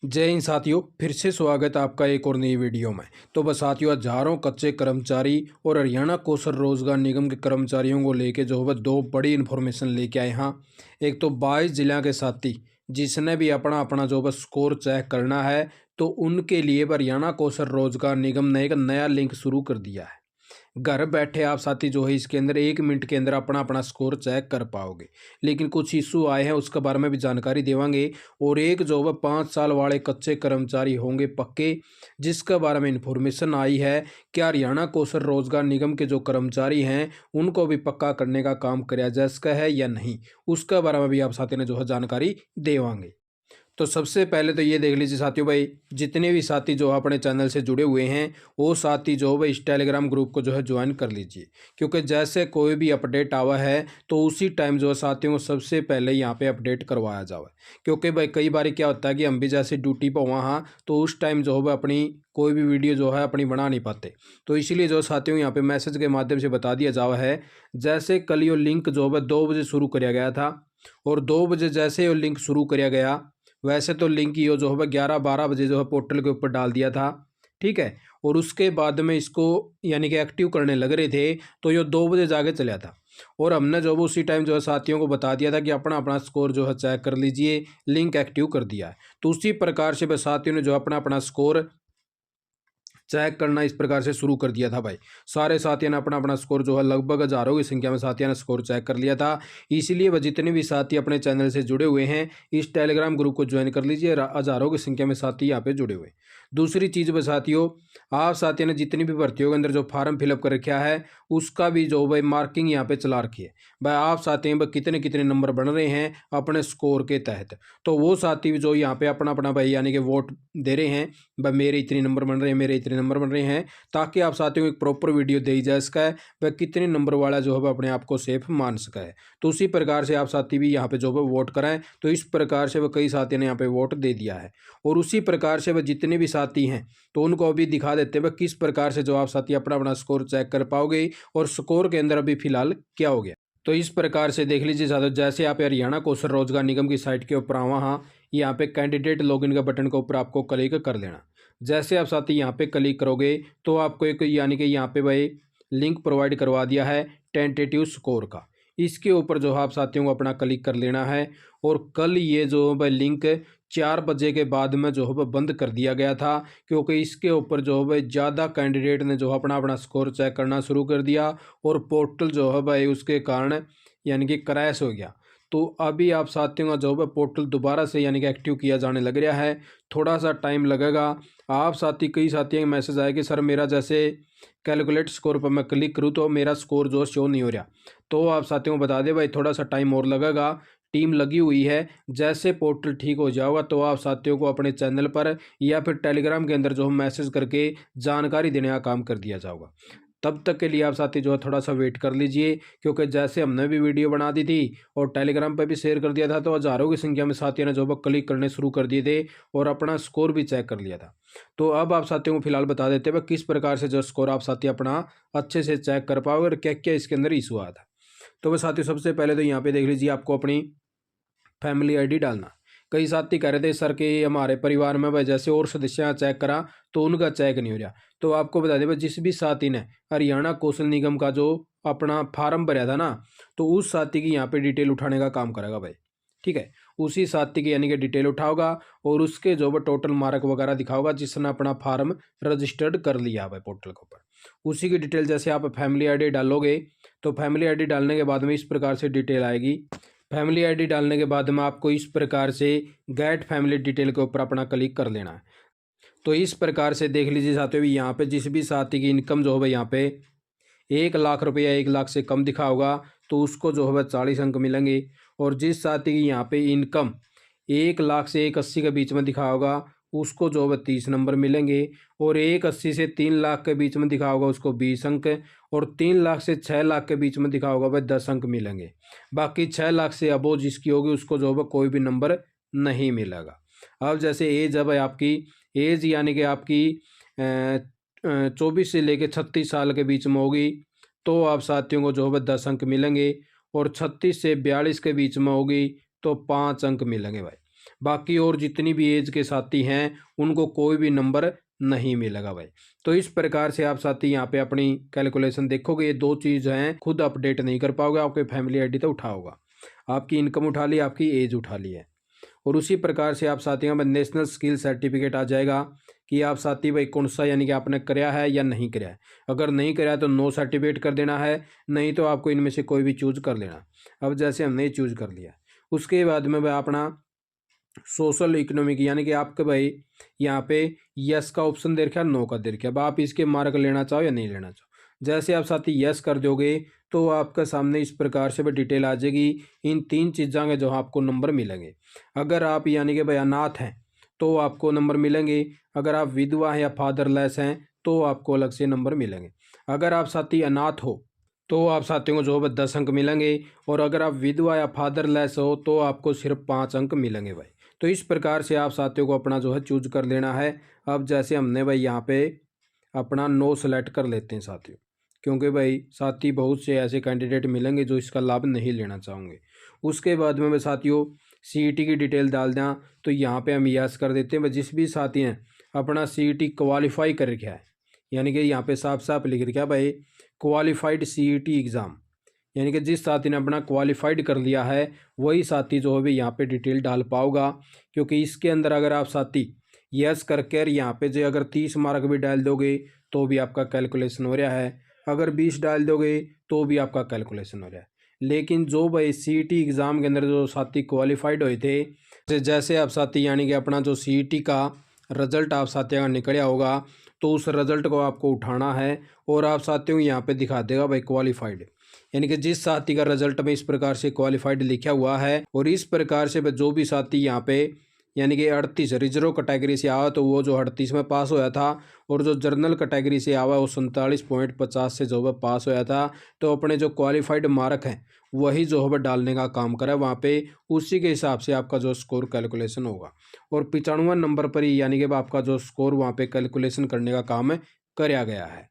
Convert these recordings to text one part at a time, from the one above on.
जय हिंद साथियों, फिर से स्वागत है आपका एक और नई वीडियो में। तो बस साथियों, हजारों कच्चे कर्मचारी और हरियाणा कौशल रोजगार निगम के कर्मचारियों को लेके जो है दो बड़ी इन्फॉर्मेशन लेके आए हैं। एक तो 22 जिला के साथी जिसने भी अपना अपना जो बस स्कोर चेक करना है, तो उनके लिए हरियाणा कौशल रोजगार निगम ने एक नया लिंक शुरू कर दिया है। घर बैठे आप साथी जो है इसके अंदर 1 मिनट के अंदर अपना अपना स्कोर चेक कर पाओगे। लेकिन कुछ इशू आए हैं, उसके बारे में भी जानकारी देवांगे। और एक जो है 5 साल वाले कच्चे कर्मचारी होंगे पक्के, जिसके बारे में इंफॉर्मेशन आई है। क्या हरियाणा कौशल रोजगार निगम के जो कर्मचारी हैं उनको भी पक्का करने का काम किया जा सका है या नहीं, उसके बारे में भी आप साथी ने जो है जानकारी देवांगे। तो सबसे पहले तो ये देख लीजिए साथियों भाई, जितने भी साथी जो अपने चैनल से जुड़े हुए हैं वो साथी जो भाई इस टेलीग्राम ग्रुप को जो है ज्वाइन कर लीजिए। क्योंकि जैसे कोई भी अपडेट आवा है तो उसी टाइम जो है साथियों को सबसे पहले यहाँ पे अपडेट करवाया जाए। क्योंकि भाई कई बार क्या होता है कि हम भी जैसे ड्यूटी पर वहाँ तो उस टाइम जो है अपनी कोई भी वीडियो जो है अपनी बना नहीं पाते। तो इसीलिए जो साथियों यहाँ पे मैसेज के माध्यम से बता दिया जावा है। जैसे कल ये लिंक जो है 2 बजे शुरू किया गया था, और 2 बजे जैसे ये लिंक शुरू किया गया, वैसे तो लिंक यो जो है 11-12 बजे जो है पोर्टल के ऊपर डाल दिया था, ठीक है। और उसके बाद में इसको यानी कि एक्टिव करने लग रहे थे तो ये 2 बजे जाके चला था। और हमने जो वो उसी टाइम जो है साथियों को बता दिया था कि अपना अपना स्कोर जो है चेक कर लीजिए, लिंक एक्टिव कर दिया है। तो उसी प्रकार से बस साथियों ने जो अपना अपना स्कोर चेक करना इस प्रकार से शुरू कर दिया था भाई। सारे साथियों ने अपना अपना स्कोर जो है लगभग हजारों की संख्या में साथियों ने स्कोर चेक कर लिया था। इसीलिए वह जितने भी साथी अपने चैनल से जुड़े हुए हैं इस टेलीग्राम ग्रुप को ज्वाइन कर लीजिए। हजारों की संख्या में साथी यहाँ पे जुड़े हुए। दूसरी चीज़ बस साथियों, आप साथियों ने जितनी भी भर्तियों के अंदर जो फार्म फिलअप कर रखा है उसका भी जो भाई मार्किंग यहाँ पे चला रखी है भाई। आप साथी में कितने कितने नंबर बन रहे हैं अपने स्कोर के तहत, तो वो साथी जो यहाँ पे अपना अपना भाई यानी कि वोट दे रहे हैं भाई, मेरे इतने नंबर बन रहे हैं, मेरे इतने नंबर बन रहे हैं, ताकि आप साथियों को एक प्रॉपर वीडियो दी जा सका है वह कितने नंबर वाला जो है अपने आप को सेफ मान सका है। तो उसी प्रकार से आप साथी भी यहाँ पे जो है वोट कराएं। तो इस प्रकार से वह कई साथियों ने यहाँ पे वोट दे दिया है। और उसी प्रकार से वह जितने भी साथी हैं तो उनको अभी दिखा देते हैं किस प्रकार से जो आप साथी अपना अपना स्कोर चेक कर पाओगे और स्कोर के अंदर अभी फिलहाल क्या हो गया। तो इस प्रकार से देख लीजिए साथियों, जैसे आप हरियाणा कौशल रोजगार निगम की साइट के ऊपर आवा, हाँ यहाँ पे कैंडिडेट लॉगिन का बटन के ऊपर आपको क्लिक कर लेना। जैसे आप साथी यहाँ पे क्लिक करोगे तो आपको एक यानी कि यहाँ पे भाई लिंक प्रोवाइड करवा दिया है टेंटेटिव स्कोर का। इसके ऊपर जो है आप साथियों को अपना क्लिक कर लेना है। और कल ये जो भाई लिंक 4 बजे के बाद में जो है बंद कर दिया गया था, क्योंकि इसके ऊपर जो है भाई ज़्यादा कैंडिडेट ने जो अपना अपना स्कोर चेक करना शुरू कर दिया और पोर्टल जो है भाई उसके कारण यानी कि क्रैश हो गया। तो अभी आप साथियों का जो है पोर्टल दोबारा से यानी कि एक्टिव किया जाने लग रहा है। थोड़ा सा टाइम लगेगा। आप साथी कई साथियों का मैसेज आया कि सर मेरा जैसे कैलकुलेट स्कोर पर मैं क्लिक करूँ तो मेरा स्कोर जो शो नहीं हो रहा। तो आप साथियों को बता दें भाई थोड़ा सा टाइम और लगेगा, टीम लगी हुई है। जैसे पोर्टल ठीक हो जाएगा तो आप साथियों को अपने चैनल पर या फिर टेलीग्राम के अंदर जो हम मैसेज करके जानकारी देने का काम कर दिया जाएगा। तब तक के लिए आप साथी जो है थोड़ा सा वेट कर लीजिए, क्योंकि जैसे हमने भी वीडियो बना दी थी और टेलीग्राम पर भी शेयर कर दिया था तो हज़ारों की संख्या में साथियों ने जो है क्लिक करने शुरू कर दिए थे और अपना स्कोर भी चेक कर लिया था। तो अब आप साथियों को फिलहाल बता देते हैं किस प्रकार से जो स्कोर आप साथी अपना अच्छे से चेक कर पाओगे और क्या क्या इसके अंदर इशू आया था। तो वह साथियों सबसे पहले तो यहाँ पे देख लीजिए, आपको अपनी फैमिली आईडी डालना। कई साथी कह रहे थे सर कि हमारे परिवार में भाई जैसे और सदस्य चेक करा तो उनका चेक नहीं हो रहा। तो आपको बता दें भाई, जिस भी साथी ने हरियाणा कौशल निगम का जो अपना फार्म भरा था ना, तो उस साथी की यहाँ पे डिटेल उठाने का काम करेगा भाई, ठीक है। उसी साथी की यानी कि डिटेल उठाओगा और उसके जो है टोटल मार्क वगैरह दिखाओगा जिसने अपना फार्म रजिस्टर्ड कर लिया भाई पोर्टल के ऊपर। उसी की डिटेल जैसे आप फैमिली आईडी डालोगे तो फैमिली आईडी डालने के बाद में इस प्रकार से डिटेल आएगी। फैमिली आईडी डालने के बाद में आपको इस प्रकार से गेट फैमिली डिटेल के ऊपर अपना क्लिक कर लेना है। तो इस प्रकार से देख लीजिए साथियों, यहाँ पे जिस भी साथी की इनकम जो है यहाँ पे 1 लाख रुपया 1 लाख से कम दिखा होगा तो उसको जो है 40 अंक मिलेंगे। और जिस साथी की यहाँ पे इनकम 1 लाख से 1,80 के बीच में दिखा होगा उसको जो है 30 नंबर मिलेंगे। और 1,80 से 3 लाख के बीच में दिखा होगा उसको 20 अंक। और 3 लाख से 6 लाख के बीच में दिखा होगा भाई 10 अंक मिलेंगे। बाकी 6 लाख से अबो जिसकी होगी उसको जो है कोई भी नंबर नहीं मिलेगा। अब जैसे एज है भाई आपकी, एज यानी कि आपकी 24 से लेकर 36 साल के बीच में होगी तो आप साथियों को जो है 10 अंक मिलेंगे। और 36 से 42 के बीच में होगी तो 5 अंक मिलेंगे भाई। बाकी और जितनी भी एज के साथी हैं उनको कोई भी नंबर नहीं मिलेगा भाई। तो इस प्रकार से आप साथी यहाँ पे अपनी कैलकुलेशन देखोगे, ये दो चीज़ हैं, खुद अपडेट नहीं कर पाओगे, आपके फैमिली आईडी तो उठा होगा, आपकी इनकम उठा ली, आपकी एज उठा ली है। और उसी प्रकार से आप साथी में नेशनल स्किल सर्टिफिकेट आ जाएगा कि आप साथी भाई कौन सा यानी कि आपने कराया है या नहीं कराया है। अगर नहीं कराया तो नो सर्टिफिकेट कर देना है, नहीं तो आपको इनमें से कोई भी चूज कर लेना। अब जैसे हमने चूज कर लिया, उसके बाद में भाई अपना सोशल इकोनॉमिक यानी कि आपके भाई यहाँ पे यस का ऑप्शन दे रखा है, नो का दे रखा है। अब आप इसके मार्क लेना चाहो या नहीं लेना चाहो, जैसे आप साथी यस कर दोगे तो आपके सामने इस प्रकार से भी डिटेल आ जाएगी। इन तीन चीज़ों के जो आपको नंबर मिलेंगे, अगर आप यानी कि भाई अनाथ हैं तो आपको नंबर मिलेंगे, अगर आप विधवा हैं या फादरलेस हैं तो आपको अलग से नंबर मिलेंगे। अगर आप साथी अनाथ हो तो आप साथियों को जो है 10 अंक मिलेंगे, और अगर आप विधवा या फादरलेस हो तो आपको सिर्फ 5 अंक मिलेंगे भाई। तो इस प्रकार से आप साथियों को अपना जो है चूज कर लेना है। अब जैसे हमने भाई यहाँ पे अपना नो सेलेक्ट कर लेते हैं साथियों, क्योंकि भाई साथी बहुत से ऐसे कैंडिडेट मिलेंगे जो इसका लाभ नहीं लेना चाहेंगे। उसके बाद में भाई साथियों सीईटी की डिटेल डाल दें, तो यहाँ पे हम यस कर देते हैं। भाई जिस भी साथी हैं अपना सीईटी क्वालिफाई कर रखा है, यानी कि यहाँ पे साफ साफ लिख रखा है भाई क्वालिफाइड सीईटी एग्ज़ाम, यानी कि जिस साथी ने अपना क्वालिफाइड कर लिया है वही साथी जो है भी यहाँ पे डिटेल डाल पाओगा। क्योंकि इसके अंदर अगर आप साथी यस करके यहाँ पे जो अगर 30 मार्क भी डाल दोगे तो भी आपका कैलकुलेशन हो रहा है, अगर 20 डाल दोगे तो भी आपका कैलकुलेशन हो रहा है। लेकिन जो भाई सीईटी एग्ज़ाम के अंदर जो साथी क्वालिफाइड हुए थे, जैसे आप साथी यानी कि अपना जो सीईटी का रिजल्ट आप साथियों का निकला होगा, तो उस रिजल्ट को आपको उठाना है और आप साथियों को यहाँ पे दिखा देगा भाई क्वालिफाइड, यानी कि जिस साथी का रिजल्ट में इस प्रकार से क्वालिफाइड लिखा हुआ है। और इस प्रकार से जो भी साथी यहाँ पे यानी कि 38 रिजर्व कैटेगरी से आवा तो वो जो 38 में पास होया था, और जो जनरल कैटेगरी से आवा वो 47.50 से जो है पास होया था। तो अपने जो क्वालिफाइड मार्क हैं वही जो है डालने का काम करा वहाँ पे, उसी के हिसाब से आपका जो स्कोर कैलकुलेशन होगा। और 95 नंबर पर ही यानी कि आपका जो स्कोर वहाँ पे कैलकुलेशन करने का काम कराया गया है।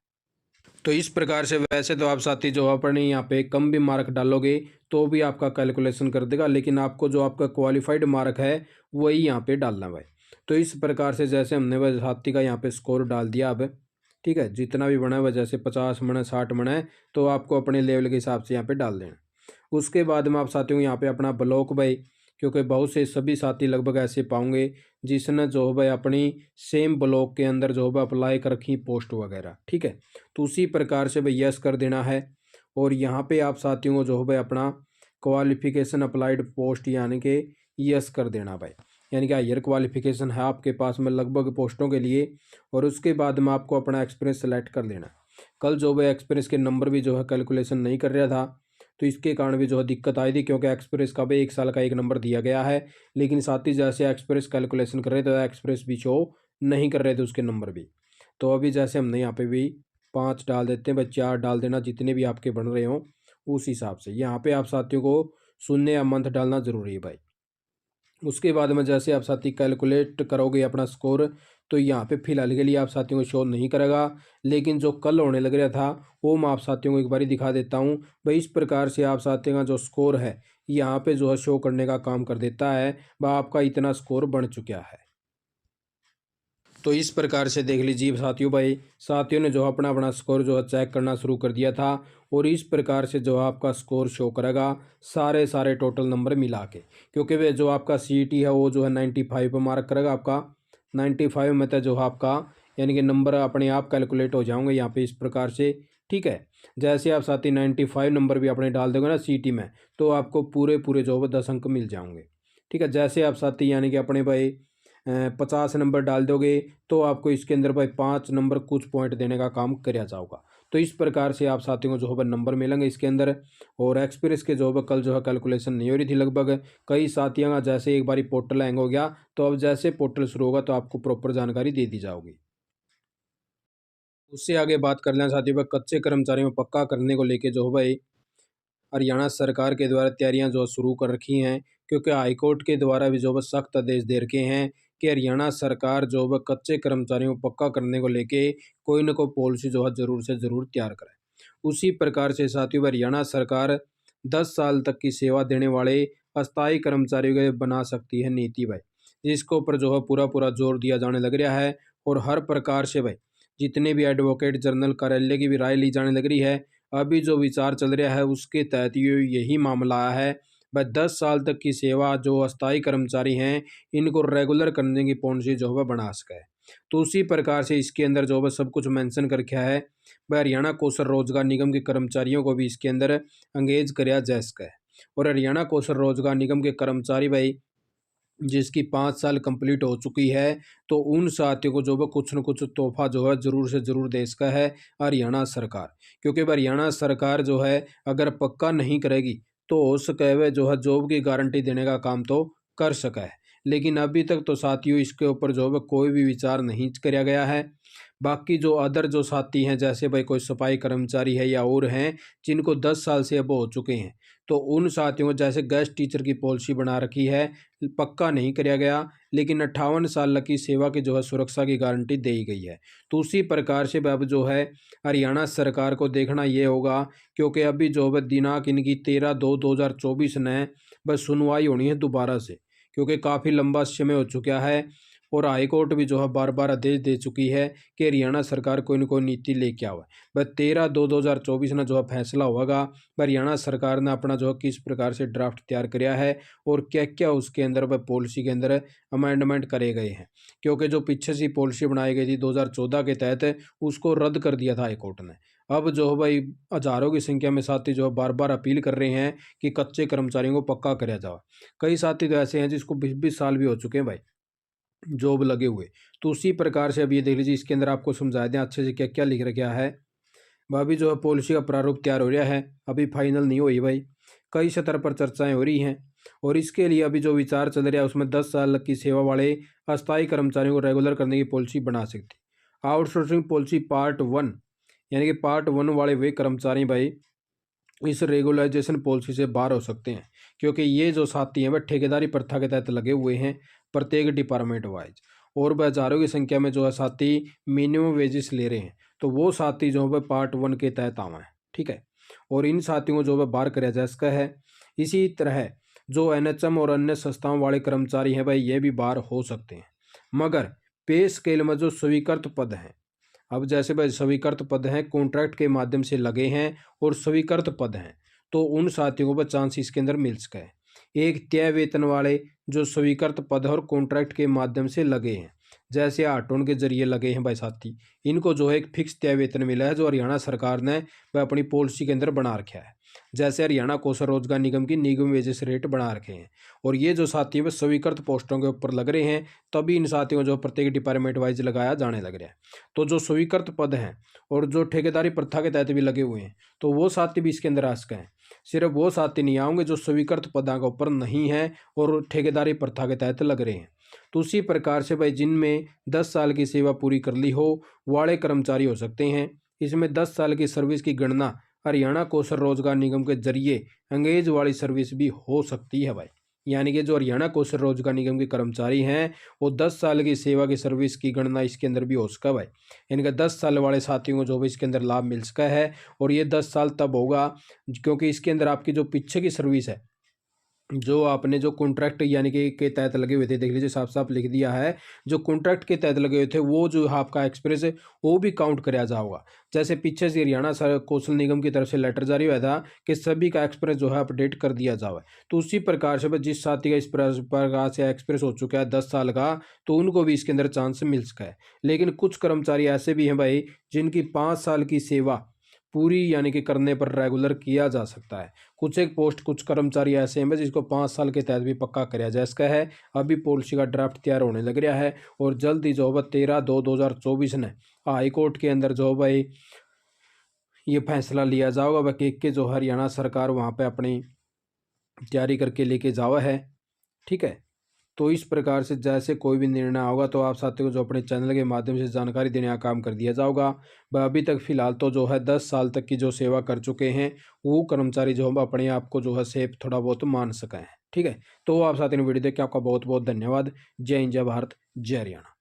तो इस प्रकार से वैसे तो आप साथी जो अपने यहाँ पे कम भी मार्क डालोगे तो भी आपका कैलकुलेशन कर देगा, लेकिन आपको जो आपका क्वालिफाइड मार्क है वही यहाँ पे डालना भाई। तो इस प्रकार से जैसे हमने वह साथी का यहाँ पे स्कोर डाल दिया अब, ठीक है, जितना भी बना है वह जैसे 50 बना 60 बना है तो आपको अपने लेवल के हिसाब से यहाँ पे डाल देना। उसके बाद में आप साथियों यहाँ पे अपना ब्लॉक भाई, क्योंकि बहुत से सभी साथी लगभग ऐसे पाओगे जिसने जो है भाई अपनी सेम ब्लॉक के अंदर जो है अप्लाई कर रखी पोस्ट वगैरह, ठीक है। तो उसी प्रकार से भाई यस कर देना है। और यहाँ पे आप साथियों को जो है भाई अपना क्वालिफिकेशन अप्लाइड पोस्ट यानी कि यस कर देना भाई, यानी कि हायर क्वालिफिकेशन है आपके पास में लगभग पोस्टों के लिए। और उसके बाद में आपको अपना एक्सपीरियंस सेलेक्ट कर लेना। कल जो भाई एक्सपीरियंस के नंबर भी जो है कैलकुलेशन नहीं कर रहा था, तो इसके कारण भी जो है दिक्कत आई थी, क्योंकि एक्सप्रेस का भी 1 साल का एक नंबर दिया गया है, लेकिन साथ ही जैसे एक्सप्रेस कैलकुलेशन कर रहे थे एक्सप्रेस भी शो नहीं कर रहे थे उसके नंबर भी। तो अभी जैसे हमने यहाँ पे भी 5 डाल देते हैं भाई, 4 डाल देना जितने भी आपके बन रहे हों उस हिसाब से। यहाँ पे आप साथियों को शून्य या मंथ डालना ज़रूरी है भाई। उसके बाद में जैसे आप साथी कैलकुलेट करोगे अपना स्कोर, तो यहाँ पे फिलहाल के लिए आप साथियों को शो नहीं करेगा, लेकिन जो कल होने लग रहा था वो मैं आप साथियों को एक बार दिखा देता हूँ भाई। इस प्रकार से आप साथियों का जो स्कोर है यहाँ पे जो है शो करने का काम कर देता है, वह आपका इतना स्कोर बन चुका है। तो इस प्रकार से देख लीजिए साथियों भाई, साथियों ने जो अपना अपना स्कोर जो है चेक करना शुरू कर दिया था, और इस प्रकार से जो आपका स्कोर शो करेगा सारे सारे टोटल नंबर मिला के। क्योंकि वे जो आपका सीईटी है वो जो है 95 पर मार्क करेगा आपका, 95 में तो जो आपका यानी कि नंबर अपने आप कैलकुलेट हो जाएंगे यहाँ पे इस प्रकार से, ठीक है। जैसे आप साथी 95 नंबर भी अपने डाल दोगे ना सीईटी में, तो आपको पूरे पूरे जो है 10 अंक मिल जाएंगे, ठीक है। जैसे आप साथी यानी कि अपने भाई 50 नंबर डाल दोगे तो आपको इसके अंदर भाई 5 नंबर कुछ पॉइंट देने का काम कराया जाएगा। तो इस प्रकार से आप साथियों को जो है नंबर मिलेंगे इसके अंदर। और एक्सपीरियंस के जो है कल जो है कैलकुलेशन नहीं हो रही थी लगभग, कई साथियों का जैसे एक बारी पोर्टल हैंग हो गया, तो अब जैसे पोर्टल शुरू होगा तो आपको प्रॉपर जानकारी दे दी जाएगी। उससे आगे बात कर लें साथियों, कच्चे कर्मचारियों को पक्का करने को लेके जो है भाई हरियाणा सरकार के द्वारा तैयारियां जो शुरू कर रखी हैं, क्योंकि हाईकोर्ट के द्वारा भी जो है सख्त आदेश दे रखे हैं कि हरियाणा सरकार जो है कच्चे कर्मचारियों को पक्का करने को लेके कोई न कोई पॉलिसी जो है ज़रूर से ज़रूर तैयार करे। उसी प्रकार से साथियों हरियाणा सरकार 10 साल तक की सेवा देने वाले अस्थायी कर्मचारियों के बना सकती है नीति भाई। जिसके ऊपर जो है पूरा पूरा जोर दिया जाने लग रहा है। और हर प्रकार से भाई जितने भी एडवोकेट जनरल कार्यालय की भी राय ली जाने लग रही है। अभी जो विचार चल रहा है उसके तहत यही मामला आया है। भाई 10 साल तक की सेवा जो अस्थायी कर्मचारी हैं इनको रेगुलर करने की पॉलिसी जो है बना सका है। तो उसी प्रकार से इसके अंदर जो है सब कुछ मेंशन कर रखा है। भाई हरियाणा कौशल रोजगार निगम के कर्मचारियों को भी इसके अंदर एंगेज कराया जा सका है। और हरियाणा कौशल रोजगार निगम के कर्मचारी भाई जिसकी 5 साल कंप्लीट हो चुकी है तो उन साथियों को जो है कुछ न कुछ तोहफा जो है ज़रूर से ज़रूर दे सका है हरियाणा सरकार। क्योंकि हरियाणा सरकार जो है अगर पक्का नहीं करेगी तो हो सके वह जो है जॉब की गारंटी देने का काम तो कर सका है। लेकिन अभी तक तो साथियों इसके ऊपर जो है कोई भी विचार नहीं किया गया है। बाकी जो अदर जो साथी हैं जैसे भाई कोई सफाई कर्मचारी है या और हैं जिनको 10 साल से अब हो चुके हैं तो उन साथियों को जैसे गेस्ट टीचर की पॉलिसी बना रखी है पक्का नहीं किया गया। लेकिन 58 साल की सेवा की जो है सुरक्षा की गारंटी दी गई है। तो उसी प्रकार से अब जो है हरियाणा सरकार को देखना ये होगा। क्योंकि अभी जो है दिनांक इनकी 13/2/2024 ने बस सुनवाई होनी है दोबारा से। क्योंकि काफ़ी लंबा समय हो चुका है और हाईकोर्ट भी जो है बार बार आदेश दे चुकी है कि हरियाणा सरकार कोई न कोई नीति लेके आवे। वह 13/2/2024 में जो है फैसला होगा हरियाणा सरकार ने अपना जो है किस प्रकार से ड्राफ्ट तैयार किया है और क्या क्या उसके अंदर वह पॉलिसी के अंदर अमेंडमेंट करे गए हैं। क्योंकि जो पीछे से पॉलिसी बनाई गई थी 2014 के तहत उसको रद्द कर दिया था हाईकोर्ट ने। अब जो है भाई हज़ारों की संख्या में साथी जो है बार बार अपील कर रहे हैं कि कच्चे कर्मचारियों को पक्का कराया जाए। कई साथी तो ऐसे हैं जिसको 20-20 साल भी हो चुके हैं भाई जॉब लगे हुए। तो उसी प्रकार से अब ये देख लीजिए इसके अंदर आपको समझा दें अच्छे से क्या क्या लिख रखा है। अभी जो है पॉलिसी का प्रारूप तैयार हो रहा है अभी फाइनल नहीं हुई भाई। कई स्तर पर चर्चाएं हो रही हैं और इसके लिए अभी जो विचार चल रहा है उसमें 10 साल की सेवा वाले अस्थायी कर्मचारियों को रेगुलर करने की पॉलिसी बना सकती। आउटसोर्सिंग पॉलिसी पार्ट 1 यानी कि पार्ट 1 वाले वे कर्मचारी भाई इस रेगुलराइजेशन पॉलिसी से बाहर हो सकते हैं। क्योंकि ये जो साथी हैं वह ठेकेदारी प्रथा के तहत लगे हुए हैं प्रत्येक डिपार्टमेंट वाइज। और वह हज़ारों की संख्या में जो है साथी मिनिमम वेजेस ले रहे हैं। तो वो साथी जो है पार्ट 1 के तहत आवा है। ठीक है। और इन साथियों को जो है बाहर कराया जा सकता है। इसी तरह जो एनएचएम और अन्य संस्थाओं वाले कर्मचारी हैं भाई ये भी बाहर हो सकते हैं। मगर पे स्केल में जो स्वीकृत पद हैं अब जैसे भाई स्वीकृत पद हैं कॉन्ट्रैक्ट के माध्यम से लगे हैं और स्वीकृत पद हैं तो उन साथियों को चांस इसके अंदर मिल सका है। एक तय वेतन वाले जो स्वीकृत पद और कॉन्ट्रैक्ट के माध्यम से लगे हैं जैसे आटोन के जरिए लगे हैं भाई साथी इनको जो है एक फिक्स तय वेतन मिला है जो हरियाणा सरकार ने वह अपनी पॉलिसी के अंदर बना रखा है। जैसे हरियाणा कौशल रोजगार निगम की निगम वेजेस रेट बना रखे हैं। और ये जो साथी है वह स्वीकृत पोस्टों के ऊपर लग रहे हैं तभी इन साथियों को जो प्रत्येक डिपार्टमेंट वाइज लगाया जाने लग रहा है। तो जो स्वीकृत पद हैं और जो ठेकेदारी प्रथा के तहत भी लगे हुए हैं तो वो साथी भी इसके अंदर आ सके हैं। सिर्फ वो साथी नहीं आएंगे जो स्वीकृत पदों के ऊपर नहीं है और ठेकेदारी प्रथा के तहत लग रहे हैं। तो उसी प्रकार से भाई जिनमें 10 साल की सेवा पूरी कर ली हो वाले कर्मचारी हो सकते हैं। इसमें 10 साल की सर्विस की गणना हरियाणा कौशल रोजगार निगम के जरिए एंगेज वाली सर्विस भी हो सकती है भाई। यानी कि जो हरियाणा कौशल रोजगार निगम के कर्मचारी हैं वो 10 साल की सेवा की सर्विस की गणना इसके अंदर भी हो सका भाई। इनका 10 साल वाले साथियों को जो भी इसके अंदर लाभ मिल सका है। और ये 10 साल तब होगा क्योंकि इसके अंदर आपकी जो पीछे की सर्विस है जो आपने जो कॉन्ट्रैक्ट यानी कि के तहत लगे हुए थे देख लीजिए साफ साफ लिख दिया है जो कॉन्ट्रैक्ट के तहत लगे हुए थे वो जो आपका एक्सप्रेस है वो भी काउंट कराया जाएगा। जैसे पीछे से हरियाणा कौशल निगम की तरफ से लेटर जारी हुआ था कि सभी का एक्सप्रेस जो है अपडेट कर दिया जाए। तो उसी प्रकार से जिस साथी का इस प्रकार से एक्सप्रेस हो चुका है 10 साल का तो उनको भी इसके अंदर चांस मिल सका है। लेकिन कुछ कर्मचारी ऐसे भी हैं भाई जिनकी 5 साल की सेवा पूरी यानी कि करने पर रेगुलर किया जा सकता है। कुछ एक पोस्ट कुछ कर्मचारी ऐसे हैं जिसको 5 साल के तहत भी पक्का कराया जा सकता है। अभी पॉलिसी का ड्राफ्ट तैयार होने लग रहा है और जल्द ही जो है 13/2/2024 ने हाई कोर्ट के अंदर जो भाई ये फैसला लिया जाएगा वह के जो हरियाणा सरकार वहाँ पे अपनी तैयारी करके लेके जावा है। ठीक है। तो इस प्रकार से जैसे कोई भी निर्णय होगा तो आप साथियों को जो अपने चैनल के माध्यम से जानकारी देने का काम कर दिया जाएगा। वह अभी तक फिलहाल तो जो है 10 साल तक की जो सेवा कर चुके हैं वो कर्मचारी जो हम अपने आप को जो है सेफ थोड़ा बहुत मान सके हैं। ठीक है। तो आप साथियों ने वीडियो देख के आपका बहुत बहुत धन्यवाद। जय हिंद जय भारत जय हरियाणा।